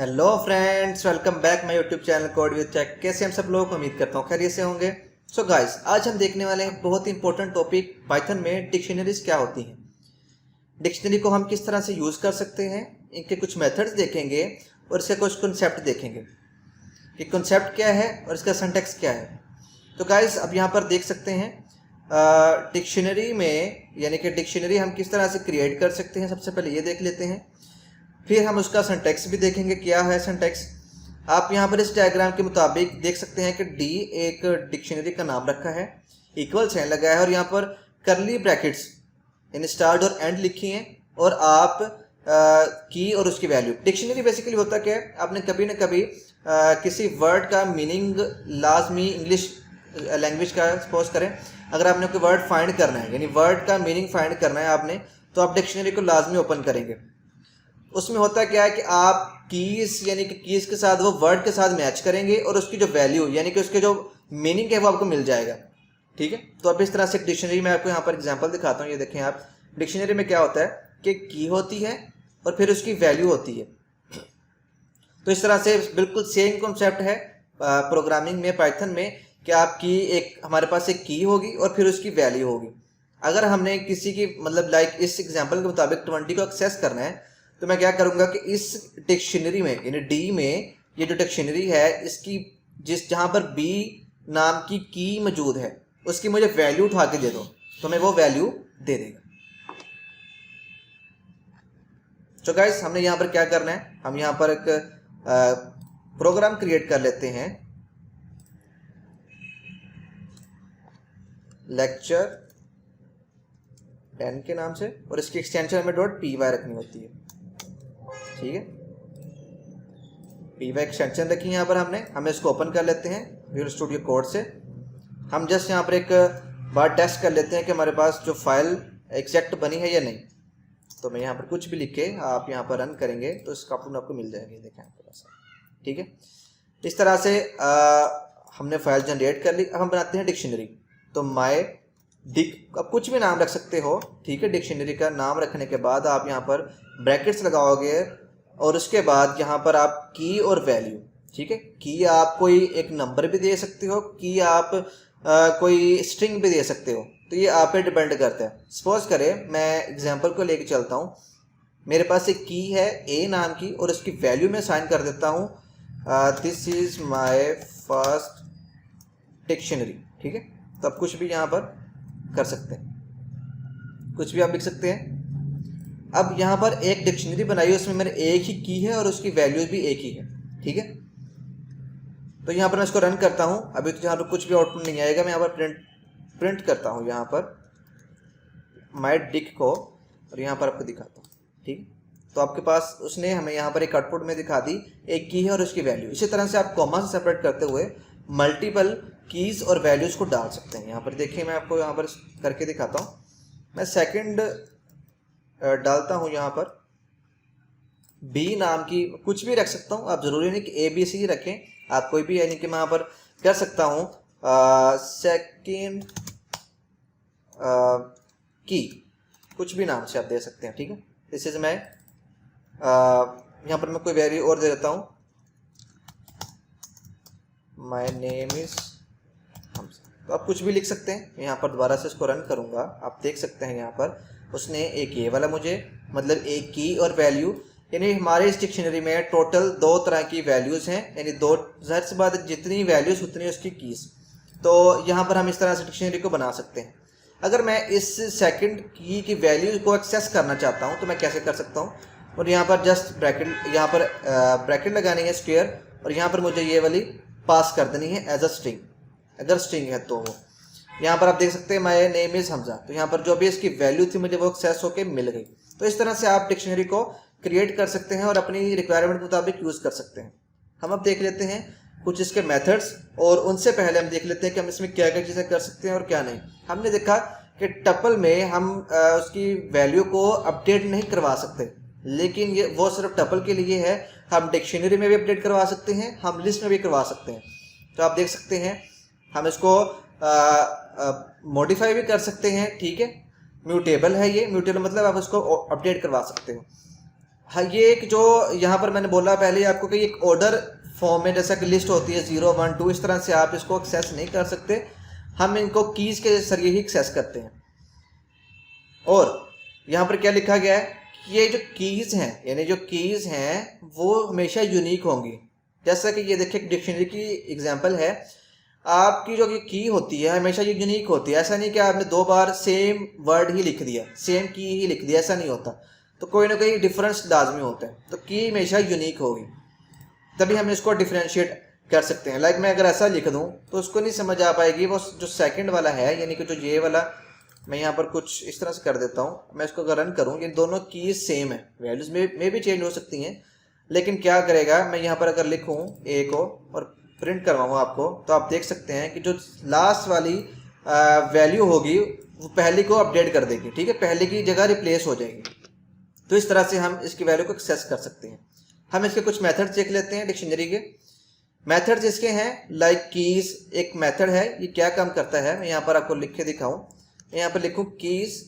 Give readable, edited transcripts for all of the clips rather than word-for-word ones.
Hello friends, welcome back my YouTube channel code with check. कैसे हम सब लोग, उम्मीद करता हूँ खैरियत से होंगे। सो गाइस, आज हम देखने वाले हैं बहुत ही इंपॉर्टेंट टॉपिक, पाइथन में डिक्शनरीज क्या होती हैं, डिक्शनरी को हम किस तरह से यूज़ कर सकते हैं, इनके कुछ मेथड्स देखेंगे और इसके कुछ कॉन्सेप्ट देखेंगे कि कॉन्सेप्ट क्या है और इसका सिंटैक्स क्या है। तो गाइस, अब यहाँ पर देख सकते हैं डिक्शनरी में, यानी कि डिक्शनरी हम किस तरह से क्रिएट कर सकते हैं। सबसे पहले ये देख लेते हैं, फिर हम उसका सिंटैक्स भी देखेंगे क्या है सिंटैक्स। आप यहाँ पर इस डायग्राम के मुताबिक देख सकते हैं कि डी एक डिक्शनरी का नाम रखा है, इक्वल साइन लगा है और यहाँ पर करली ब्रैकेट्स इन स्टार्ट और एंड लिखी हैं और आप की और उसकी वैल्यू। डिक्शनरी बेसिकली होता क्या है, आपने कभी ना कभी किसी वर्ड का मीनिंग लाजमी इंग्लिश लैंग्वेज का सपोज करें, अगर आपने कोई वर्ड फाइंड करना है, यानी वर्ड का मीनिंग फाइंड करना है आपने, तो आप डिक्शनरी को लाजमी ओपन करेंगे। उसमें होता क्या है कि आप कीज यानी कि कीज के साथ वो वर्ड के साथ मैच करेंगे और उसकी जो वैल्यू यानी कि उसके जो मीनिंग है वो आपको मिल जाएगा। ठीक है, तो अब इस तरह से डिक्शनरी में आपको यहाँ पर एग्जांपल दिखाता हूँ। ये देखें आप, डिक्शनरी में क्या होता है कि की होती है और फिर उसकी वैल्यू होती है। तो इस तरह से बिल्कुल सेम कॉन्सेप्ट है प्रोग्रामिंग में, पाइथन में, कि आपकी एक हमारे पास एक की होगी और फिर उसकी वैल्यू होगी। अगर हमने किसी की मतलब लाइक इस एग्जाम्पल के मुताबिक 20 को एक्सेस करना है, तो मैं क्या करूंगा कि इस डिक्शनरी में यानी डी में, ये जो डिक्शनरी है इसकी जहां पर बी नाम की मौजूद है उसकी मुझे वैल्यू उठा के दे दो, तो मैं वो वैल्यू दे देगा। तो गाइस, हमने यहाँ पर क्या करना है, हम यहाँ पर एक प्रोग्राम क्रिएट कर लेते हैं, लेक्चर 10 के नाम से, और इसकी एक्सटेंशन हमें .py रखनी होती है। ठीक है, py एक्सटेंशन रखी है यहाँ पर हमने। हमें इसको ओपन कर लेते हैं विजुअल स्टूडियो कोड से। हम जस्ट यहाँ पर एक बार टेस्ट कर लेते हैं कि हमारे पास जो फाइल एग्जैक्ट बनी है या नहीं। तो मैं यहाँ पर कुछ भी लिख के आप यहाँ पर रन करेंगे तो इसका आउटपुट आपको मिल जाएगी, देखें आपके पास। ठीक है, इस तरह से हमने फाइल जनरेट कर ली। अब हम बनाते हैं डिक्शनरी। तो माय डिक, अब कुछ भी नाम रख सकते हो। ठीक है, डिक्शनरी का नाम रखने के बाद आप यहाँ पर ब्रैकेट्स लगाओगे और उसके बाद यहाँ पर आप की और वैल्यू। ठीक है, की आप कोई एक नंबर भी दे सकते हो, की आप कोई स्ट्रिंग भी दे सकते हो, तो ये आप पे डिपेंड करता है। सपोज करें मैं एग्जांपल को लेके चलता हूँ, मेरे पास एक की है ए नाम की और उसकी वैल्यू में साइन कर देता हूँ this is my first dictionary. ठीक है, तो आप कुछ भी यहाँ पर कर सकते हैं, कुछ भी आप लिख सकते हैं। अब यहाँ पर एक डिक्शनरी बनाई, उसमें मेरे एक ही की है और उसकी वैल्यूज भी एक ही है। ठीक है, तो यहाँ पर मैं इसको रन करता हूँ। अभी तो यहाँ पर कुछ भी आउटपुट नहीं आएगा। मैं यहाँ पर प्रिंट करता हूँ यहाँ पर माय डिक को और यहाँ पर आपको दिखाता हूँ। ठीक, तो आपके पास उसने हमें यहाँ पर एक आउटपुट में दिखा दी, एक की है और उसकी वैल्यू। इसी तरह से आप कॉमा से सेपरेट करते हुए मल्टीपल कीज और वैल्यूज को डाल सकते हैं। यहाँ पर देखिए, मैं आपको यहाँ पर करके दिखाता हूँ। मैं सेकंड डालता हूँ, यहाँ पर बी नाम की कुछ भी रख सकता हूँ। आप जरूरी नहीं कि ए बी सी रखें, आप कोई भी, यानी कि मैं यहाँ पर कर सकता हूँ सेकंड की, कुछ भी नाम से आप दे सकते हैं। ठीक है, दिस इज मैं यहाँ पर मैं कोई वैल्यू और दे देता हूँ, माय नेम इज हमजा। तो आप कुछ भी लिख सकते हैं। यहाँ पर दोबारा से इसको रन करूँगा, आप देख सकते हैं यहाँ पर उसने एक ये वाला मुझे, मतलब एक की और वैल्यू, यानी हमारे इस डिक्शनरी में टोटल 2 तरह की वैल्यूज़ हैं, यानी 2, जाहिर सी बात है जितनी वैल्यूज़ उतनी उसकी कीज़। तो यहाँ पर हम इस तरह से डिक्शनरी को बना सकते हैं। अगर मैं इस सेकंड की वैल्यू को एक्सेस करना चाहता हूँ तो मैं कैसे कर सकता हूँ, और यहाँ पर जस्ट ब्रैकेट, यहाँ पर ब्रैकेट लगानी है स्क्वायर, और यहाँ पर मुझे ये वाली पास कर देनी है एज अ स्ट्रिंग। अगर स्ट्रिंग है तो वो यहाँ पर आप देख सकते हैं माय नेम इज हमजा, तो यहाँ पर जो भी इसकी वैल्यू थी मुझे वो एक्सेस होकर मिल गई। तो इस तरह से आप डिक्शनरी को क्रिएट कर सकते हैं और अपनी रिक्वायरमेंट के मुताबिक यूज़ कर सकते हैं। हम अब देख लेते हैं कुछ इसके मेथड्स, और उनसे पहले हम देख लेते हैं कि हम इसमें क्या क्या चीज़ें कर सकते हैं और क्या नहीं। हमने देखा कि टपल में हम उसकी वैल्यू को अपडेट नहीं करवा सकते, लेकिन ये वो सिर्फ टपल के लिए है। हम डिक्शनरी में भी अपडेट करवा सकते हैं, हम लिस्ट में भी करवा सकते हैं। तो आप देख सकते हैं हम इसको मॉडिफाई भी कर सकते हैं। ठीक है, म्यूटेबल है ये, म्यूटेबल मतलब आप उसको अपडेट करवा सकते हो। हाँ, ये एक जो यहाँ पर मैंने बोला पहले आपको कि एक ऑर्डर फॉर्म में जैसा कि लिस्ट होती है 0 1 2, इस तरह से आप इसको एक्सेस नहीं कर सकते। हम इनको कीज के जरिए ही एक्सेस करते हैं। और यहाँ पर क्या लिखा गया है कि ये जो कीज हैं, यानी जो कीज हैं वो हमेशा यूनिक होंगी। जैसा कि ये देखिए डिक्शनरी की एग्जांपल है, आपकी जो की होती है हमेशा ये यूनिक होती है। ऐसा नहीं कि आपने 2 बार सेम वर्ड ही लिख दिया, सेम की ही लिख दिया, ऐसा नहीं होता। तो कोई ना कोई डिफरेंस लाजमी होता है। तो की हमेशा यूनिक होगी, तभी हम इसको डिफ्रेंशिएट कर सकते हैं। लाइक मैं अगर ऐसा लिख दूं तो उसको नहीं समझ आ पाएगी। वो जो सेकंड वाला है, यानी कि जो ये वाला, मैं यहाँ पर कुछ इस तरह से कर देता हूँ। मैं इसको अगर रन करूँ, ये दोनों कीज सेम है, वैल्यूज में भी चेंज हो सकती हैं, लेकिन क्या करेगा, मैं यहाँ पर अगर लिखूँ ए को और प्रिंट करवाऊँ आपको, तो आप देख सकते हैं कि जो लास्ट वाली वैल्यू होगी वो पहली को अपडेट कर देगी। ठीक है, पहले की जगह रिप्लेस हो जाएगी। तो इस तरह से हम इसकी वैल्यू को एक्सेस कर सकते हैं। हम इसके कुछ मेथड्स देख लेते हैं डिक्शनरी के। मेथड्स इसके हैं लाइक कीज एक मेथड है। ये क्या काम करता है, मैं यहाँ पर आपको लिख के दिखाऊँ। यहाँ पर लिखूँ कीज,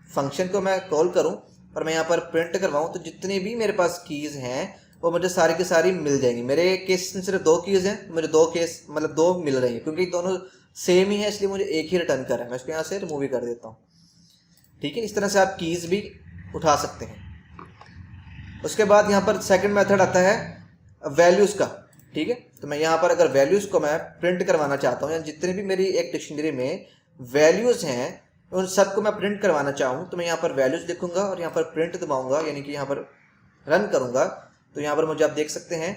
फंक्शन को मैं कॉल करूँ और मैं यहाँ पर प्रिंट करवाऊँ, तो जितनी भी मेरे पास कीज हैं वो मुझे सारी की सारी मिल जाएंगी। मेरे केस में सिर्फ 2 कीज हैं, मुझे 2 केस मतलब 2 मिल रही है, क्योंकि दोनों सेम ही है, इसलिए मुझे एक ही रिटर्न कर रहा है। मैं इसको यहाँ से रिमूव ही कर देता हूँ। ठीक है, इस तरह से आप कीज भी उठा सकते हैं। उसके बाद यहाँ पर सेकंड मेथड आता है वैल्यूज़ का। ठीक है, तो मैं यहाँ पर अगर वैल्यूज़ को मैं प्रिंट करवाना चाहता हूँ, या जितने भी मेरी एक डिक्शनरी में वैल्यूज़ हैं उन सबको मैं प्रिंट करवाना चाहूँ, तो मैं यहाँ पर वैल्यूज़ लिखूँगा और यहाँ पर प्रिंट दबाऊँगा, यानी कि यहाँ पर रन करूँगा। तो यहाँ पर मुझे आप देख सकते हैं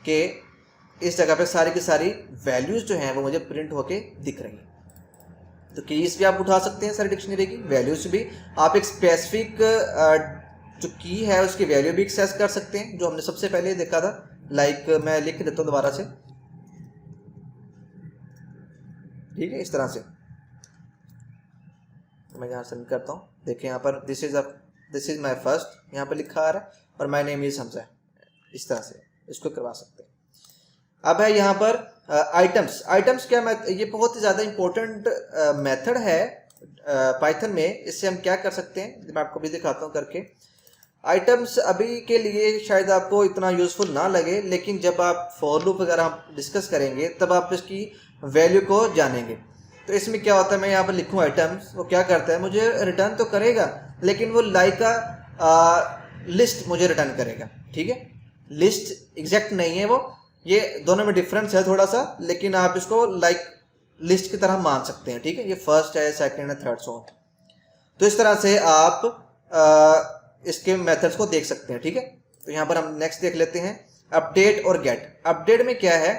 कि इस जगह पे सारी की सारी वैल्यूज़ जो हैं वो मुझे प्रिंट होके दिख रही हैं। तो कीज भी आप उठा सकते हैं सारी डिक्शनरी की, वैल्यूज़ भी। आप एक स्पेसिफिक जो की है उसकी वैल्यू भी एक्सेस कर सकते हैं, जो हमने सबसे पहले देखा था। लाइक मैं लिख देता हूँ दोबारा से। ठीक है, इस तरह से तो मैं यहाँ से करता हूँ। देखिए यहाँ पर दिस इज माई फर्स्ट, यहाँ पर लिखा आ रहा है, और माई नेम इज हमजा। इस तरह से इसको करवा सकते हैं। अब है यहाँ पर आइटम्स क्या, ये बहुत ही ज़्यादा इंपॉर्टेंट मेथड है पाइथन में। इससे हम क्या कर सकते हैं, मैं आपको भी दिखाता हूँ करके। आइटम्स अभी के लिए शायद आपको इतना यूज़फुल ना लगे, लेकिन जब आप फॉर लूप वगैरह डिस्कस करेंगे तब आप इसकी वैल्यू को जानेंगे। तो इसमें क्या होता है, मैं यहाँ पर लिखूँ आइटम्स, वो क्या करता है, मुझे रिटर्न तो करेगा, लेकिन वो लाइक का लिस्ट मुझे रिटर्न करेगा। ठीक है, लिस्ट एग्जैक्ट नहीं है वो, ये दोनों में डिफरेंस है थोड़ा सा, लेकिन आप इसको लाइक लिस्ट की तरह मान सकते हैं। ठीक है, ये फर्स्ट है, सेकंड है, थर्ड, सो। तो इस तरह से आप इसके मेथड्स को देख सकते हैं। ठीक है, तो यहाँ पर हम नेक्स्ट देख लेते हैं अपडेट और गेट। अपडेट में क्या है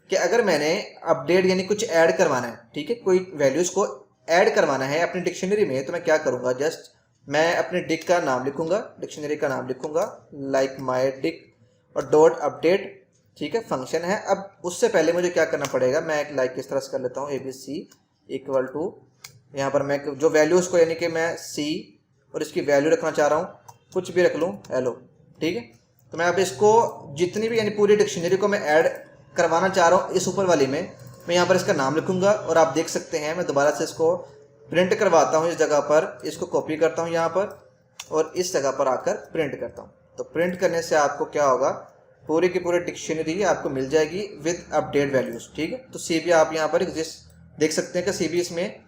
कि अगर मैंने अपडेट यानी कुछ ऐड करवाना है, ठीक है, कोई वैल्यूज़ को ऐड करवाना है अपनी डिक्शनरी में, तो मैं क्या करूँगा, जस्ट मैं अपने डिक का नाम लिखूँगा, डिक्शनरी का नाम लिखूँगा लाइक माई डिक और डॉट अपडेट। ठीक है, फंक्शन है। अब उससे पहले मुझे क्या करना पड़ेगा, मैं एक लाइक इस तरह से कर लेता हूँ, ABC इक्वल टू, यहाँ पर मैं जो वैल्यूज़ को यानी कि मैं C और इसकी वैल्यू रखना चाह रहा हूँ, कुछ भी रख लूँ, हेलो। ठीक है, तो मैं अब इसको जितनी भी यानी पूरी डिक्शनरी को मैं ऐड करवाना चाह रहा हूँ इस ऊपर वाली में, मैं यहाँ पर इसका नाम लिखूँगा। और आप देख सकते हैं मैं दोबारा से इसको प्रिंट करवाता हूँ इस जगह पर, इसको कॉपी करता हूँ यहाँ पर और इस जगह पर आकर प्रिंट करता हूँ। तो प्रिंट करने से आपको क्या होगा, पूरी की पूरी डिक्शनरी आपको मिल जाएगी विद अपडेट वैल्यूज़। ठीक है, तो CB आप यहाँ पर एग्जिस्ट देख सकते हैं कि CB इसमें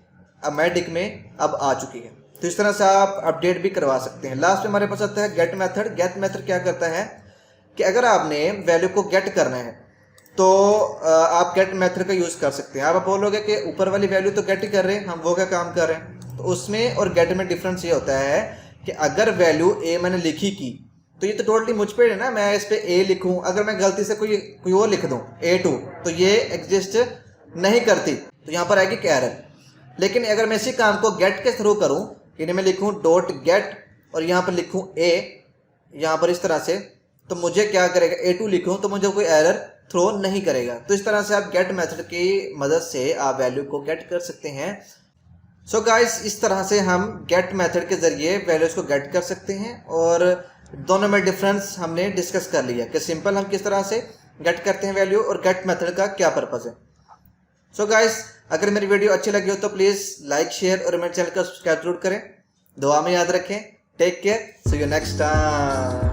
अब माई डिक में अब आ चुकी है। तो इस तरह से आप अपडेट भी करवा सकते हैं। लास्ट में हमारे पास आता है गेट मेथड। गेट मेथड क्या करता है कि अगर आपने वैल्यू को गेट करना है तो आप गेट मेथड का यूज़ कर सकते हैं। आप बोलोगे कि ऊपर वाली वैल्यू तो गेट ही कर रहे हैं, हम वो क्या काम कर रहे हैं। तो उसमें और गेट में डिफरेंस ये होता है कि अगर वैल्यू ए मैंने लिखी की तो ये तो टोटली मुझ पे है ना, मैं इस पे ए लिखूं, अगर मैं गलती से कोई और लिख दूं A2 तो ये एग्जिस्ट नहीं करती, तो यहाँ पर आएगी एरर। लेकिन अगर मैं इसी काम को गेट के थ्रू करूं, यानी मैं लिखूं डॉट गेट और यहाँ पर लिखूं A, यहाँ पर इस तरह से, तो मुझे क्या करेगा, A2 लिखूं तो मुझे कोई एरर थ्रो नहीं करेगा। तो इस तरह से आप गेट मेथड की मदद से आप वैल्यू को गेट कर सकते हैं। सो गाइस, इस तरह से हम गेट मेथड के जरिए वैल्यूज को गेट कर सकते हैं। और दोनों में डिफरेंस हमने डिस्कस कर लिया कि सिंपल हम किस तरह से गेट करते हैं वैल्यू और गेट मेथड का क्या पर्पस है। सो गाइस, अगर मेरी वीडियो अच्छी लगी हो तो प्लीज़ लाइक, शेयर और मेरे चैनल का सब्सक्राइब जरूर करें। दुआ में याद रखें। Take care. See you next time.